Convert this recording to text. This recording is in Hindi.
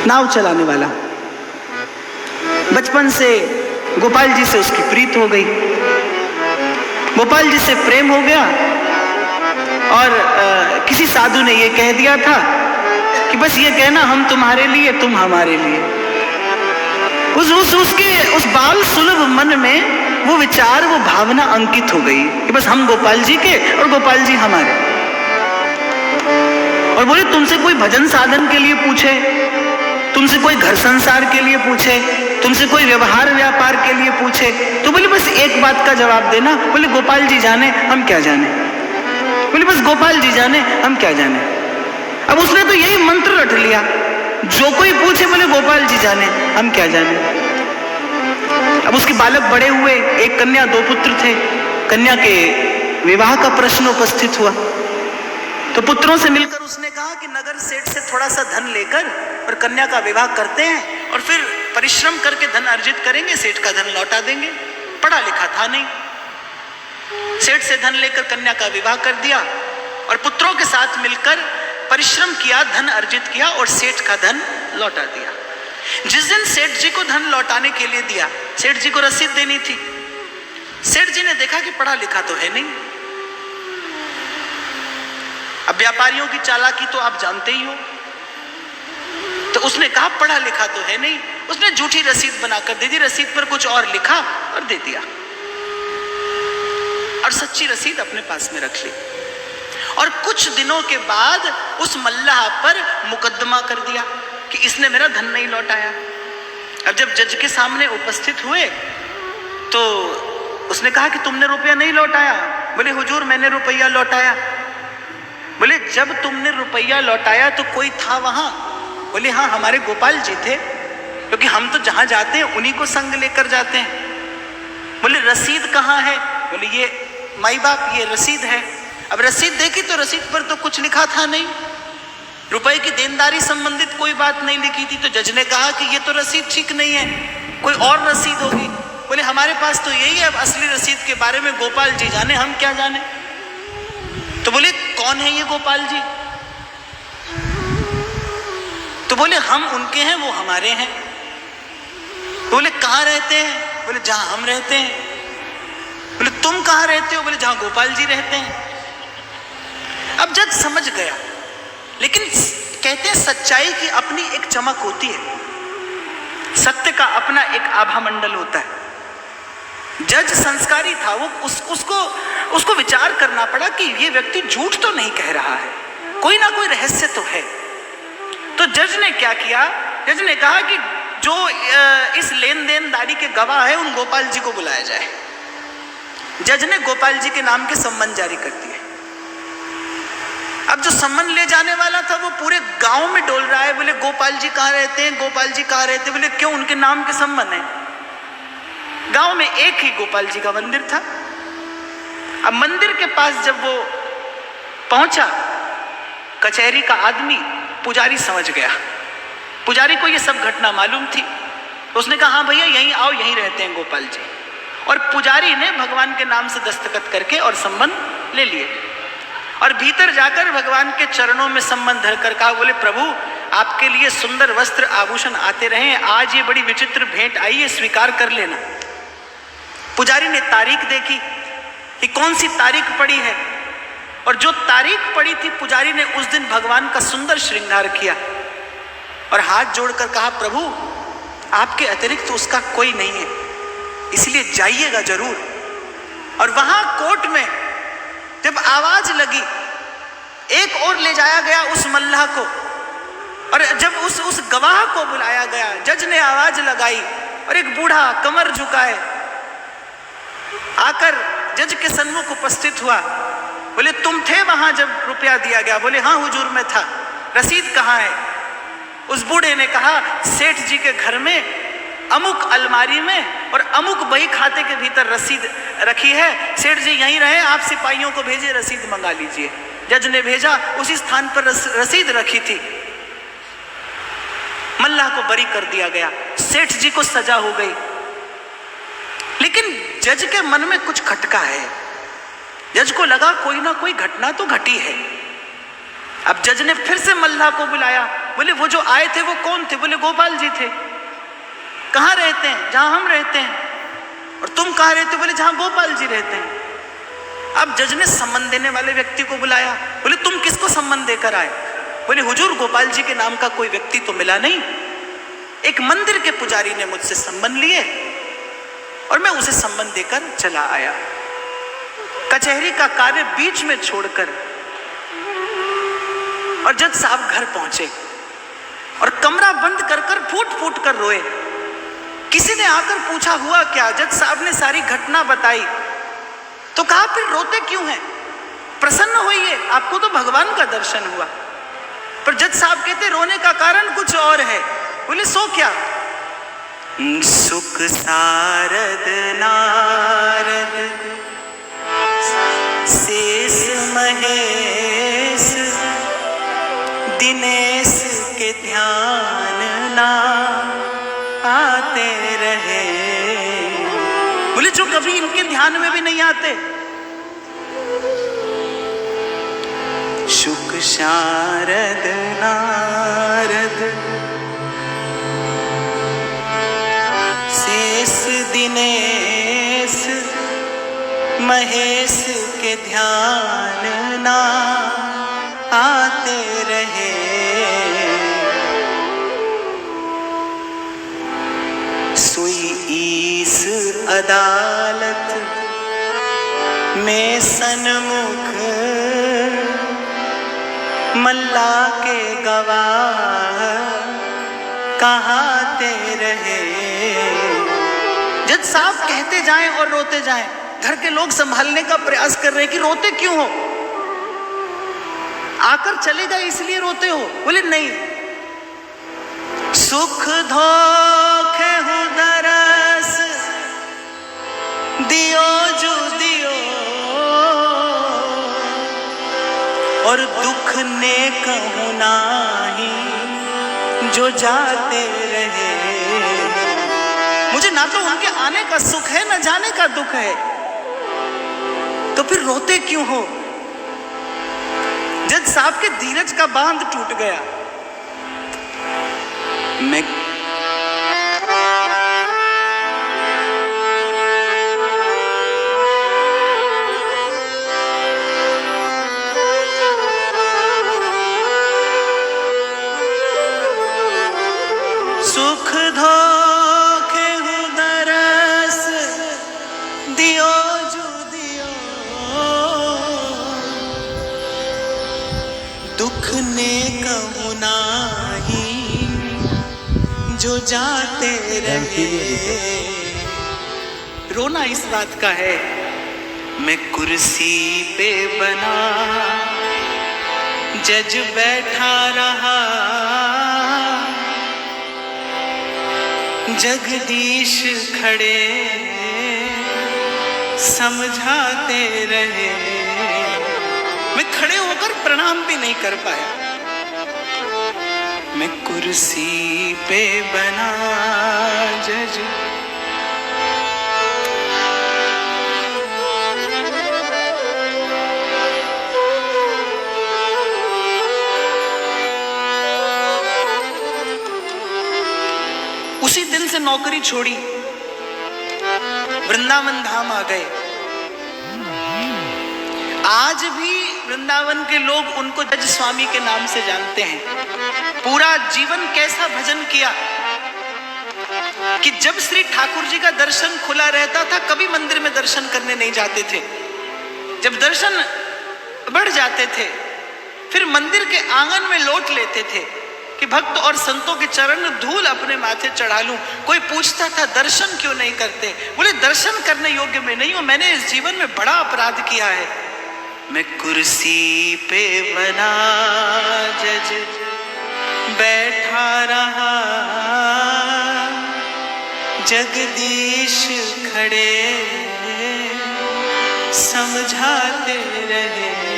नाव चलाने वाला। बचपन से गोपाल जी से उसकी प्रीत हो गई, गोपाल जी से प्रेम हो गया। और किसी साधु ने ये कह दिया था कि बस ये कहना हम तुम्हारे लिए, तुम हमारे लिए। उस बाल सुलभ मन में वो विचार, वो भावना अंकित हो गई कि बस हम गोपाल जी के और गोपाल जी हमारे। और बोले तुमसे कोई भजन साधन के लिए पूछे, तुमसे कोई घर संसार के लिए पूछे, तुमसे कोई व्यवहार व्यापार के लिए पूछे, तो बोले बस एक बात का जवाब देना। बोले गोपाल जी जाने, हम क्या जाने। बोले बस गोपाल जी जाने, हम क्या जाने। अब उसने तो यही मंत्र रट लिया, जो कोई पूछे बोले गोपाल जी जाने, हम क्या जाने। अब उसके बालक बड़े हुए, एक कन्या दो पुत्र थे। कन्या के विवाह का प्रश्न उपस्थित हुआ तो पुत्रों से मिलकर उसने कहा कि नगर सेठ से थोड़ा सा धन लेकर और कन्या का विवाह करते हैं और फिर परिश्रम करके धन अर्जित करेंगे, सेठ का धन लौटा देंगे। पढ़ा लिखा था नहीं, सेठ से धन लेकर कन्या का विवाह कर दिया और पुत्रों के साथ मिलकर परिश्रम किया, धन अर्जित किया और सेठ का धन लौटा दिया। जिस दिन सेठ जी को धन लौटाने के लिए दिया, सेठ जी को रसीद देनी थी। सेठ जी ने देखा कि पढ़ा लिखा तो है नहीं। अब व्यापारियों की चालाकी तो आप जानते ही हो, तो उसने कहा पढ़ा लिखा तो है नहीं। उसने झूठी रसीद बनाकर दे दी, रसीद पर कुछ और लिखा और दे दिया और सच्ची रसीद अपने पास में रख ली। और कुछ दिनों के बाद उस मल्लाह पर मुकदमा कर दिया कि इसने मेरा धन नहीं लौटाया। अब जब जज के सामने उपस्थित हुए तो उसने कहा कि तुमने रुपया नहीं लौटाया। बोले हुजूर मैंने रुपया लौटाया। बोले जब तुमने रुपया लौटाया तो कोई था वहां? बोले हाँ, हमारे गोपाल जी थे, क्योंकि हम तो जहां जाते हैं उन्हीं को संग लेकर जाते हैं। बोले रसीद कहाँ है? बोले ये माई बाप, ये रसीद है। अब रसीद देखी तो रसीद पर तो कुछ लिखा था नहीं, रुपए की देनदारी संबंधित कोई बात नहीं लिखी थी। तो जज ने कहा कि ये तो रसीद ठीक नहीं है, कोई और रसीद होगी। बोले हमारे पास तो यही है, अब असली रसीद के बारे में गोपाल जी जाने, हम क्या जाने। तो बोले कौन है ये गोपाल जी? तो बोले हम उनके हैं, वो हमारे हैं। तो बोले कहाँ रहते हैं? बोले जहां हम रहते हैं। बोले तुम कहाँ रहते हो? बोले जहां गोपाल जी रहते हैं। अब जज समझ गया, लेकिन कहते हैं सच्चाई की अपनी एक चमक होती है, सत्य का अपना एक आभा मंडल होता है। जज संस्कारी था, वो उसको विचार करना पड़ा कि ये व्यक्ति झूठ तो नहीं कह रहा है, कोई ना कोई रहस्य तो है। तो जज ने क्या किया? जज ने कहा कि जो इस लेन देनदारी के गवाह है उन गोपाल जी को बुलाया जाए। जज ने गोपाल जी के नाम के सम्मन जारी कर दिए। अब जो सम्मन ले जाने वाला था वो पूरे गांव में डोल रहा है। बोले गोपाल जी कहाँ रहते हैं, गोपाल जी कहाँ रहते हैं। बोले क्यों, उनके नाम के सम्मन है। गांव में एक ही गोपाल जी का मंदिर था। अब मंदिर के पास जब वो पहुंचा, कचहरी का आदमी, पुजारी समझ गया। पुजारी को ये सब घटना मालूम थी। उसने कहा हाँ भैया यहीं आओ, यहीं रहते हैं गोपाल जी। और पुजारी ने भगवान के नाम से दस्तखत करके और संबंध ले लिए और भीतर जाकर भगवान के चरणों में संबंध धरकर कहा, बोले प्रभु आपके लिए सुंदर वस्त्र आभूषण आते रहे, आज ये बड़ी विचित्र भेंट आई है, स्वीकार कर लेना। पुजारी ने तारीख देखी कि कौन सी तारीख पड़ी है, और जो तारीख पड़ी थी पुजारी ने उस दिन भगवान का सुंदर श्रृंगार किया और हाथ जोड़कर कहा, प्रभु आपके अतिरिक्त तो उसका कोई नहीं है, इसलिए जाइएगा जरूर। और वहां कोर्ट में जब आवाज लगी, एक और ले जाया गया उस मल्लाह को, और जब उस गवाह को बुलाया गया, जज ने आवाज लगाई और एक बूढ़ा कमर झुकाए आकर जज के सन्मुख उपस्थित हुआ। बोले तुम थे वहां जब रुपया दिया गया? बोले हाँ हुजूर मैं था। रसीद कहाँ है? उस बूढ़े ने कहा सेठ जी के घर में अमुक अलमारी में और अमुक बही खाते के भीतर रसीद रखी है, सेठ जी यहीं रहे, आप सिपाहियों को भेजिए, रसीद मंगा लीजिए। जज ने भेजा, उसी स्थान पर रसीद रखी थी। मल्लाह को बरी कर दिया गया, सेठ जी को सजा हो गई। लेकिन जज के मन में कुछ खटका है। जज को लगा कोई ना कोई घटना तो घटी है। अब जज ने फिर से मल्लाह को बुलाया बोले वो जो आए थे वो कौन थे? बोले गोपाल जी थे। कहाँ रहते हैं? जहां हम रहते हैं। और तुम कहाँ रहते हो? बोले जहां गोपाल जी रहते हैं। अब जज ने सम्मान देने वाले व्यक्ति को बुलाया। बोले तुम किसको सम्मान देकर आए? बोले हुजूर गोपाल जी के नाम का कोई व्यक्ति तो मिला नहीं, एक मंदिर के पुजारी ने मुझसे सम्मान लिए और मैं उसे सम्मान देकर चला आया। कचहरी का कार्य बीच में छोड़कर और जज साहब घर पहुंचे और कमरा बंद कर कर फूट फूट कर रोए। किसी ने आकर पूछा हुआ क्या? जज साहब ने सारी घटना बताई। तो कहा फिर रोते क्यों हैं? प्रसन्न होइए, आपको तो भगवान का दर्शन हुआ। पर जज साहब कहते रोने का कारण कुछ और है। बोले सो क्या? सुख सारद नारद शेष महेश दिनेश के ध्यान ना आते रहे। बोले जो कभी इनके ध्यान में भी नहीं आते। शुक शारद नारद शेष दिनेश महेश के ध्यान ना आते रहे। सोई ईस अदालत में सन्मुख मल्ला के गवाह कहाते रहे। जज साहब कहते जाएं और रोते जाएं। घर के लोग संभालने का प्रयास कर रहे हैं कि रोते क्यों हो? आकर चले गए इसलिए रोते हो? बोले नहीं, सुख धोखे हूं दरस दियो जो दियो और दुख ने कहूं नाही जो जाते रहे। मुझे ना तो उनके आने का सुख है ना जाने का दुख है, तो फिर रोते क्यों हो? जज साहब के धीरज का बांध टूट गया। मैं सुख धोखे हूं दरस दियो जो दियो दुख ने कहूं नाही जो जाते रहे। रोना इस बात का है, मैं कुर्सी पे बना जज बैठा रहा, जगदीश खड़े समझाते रहे। मैं खड़े होकर प्रणाम भी नहीं कर पाया। मैं कुर्सी पे बना जज उसी दिन से नौकरी छोड़ी, वृंदावन धाम आ गए। आज भी वृंदावन के लोग उनको जज स्वामी के नाम से जानते हैं। पूरा जीवन कैसा भजन किया कि जब श्री ठाकुर जी का दर्शन खुला रहता था कभी मंदिर में दर्शन करने नहीं जाते थे। जब दर्शन बढ़ जाते थे फिर मंदिर के आंगन में लौट लेते थे कि भक्त और संतों के चरण धूल अपने माथे चढ़ा लूं। कोई पूछता था दर्शन क्यों नहीं करते? बोले दर्शन करने योग्य मैं नहीं हूं, मैंने इस जीवन में बड़ा अपराध किया है। मैं कुर्सी पे बना जज बैठा रहा, जगदीश खड़े समझाते रहे।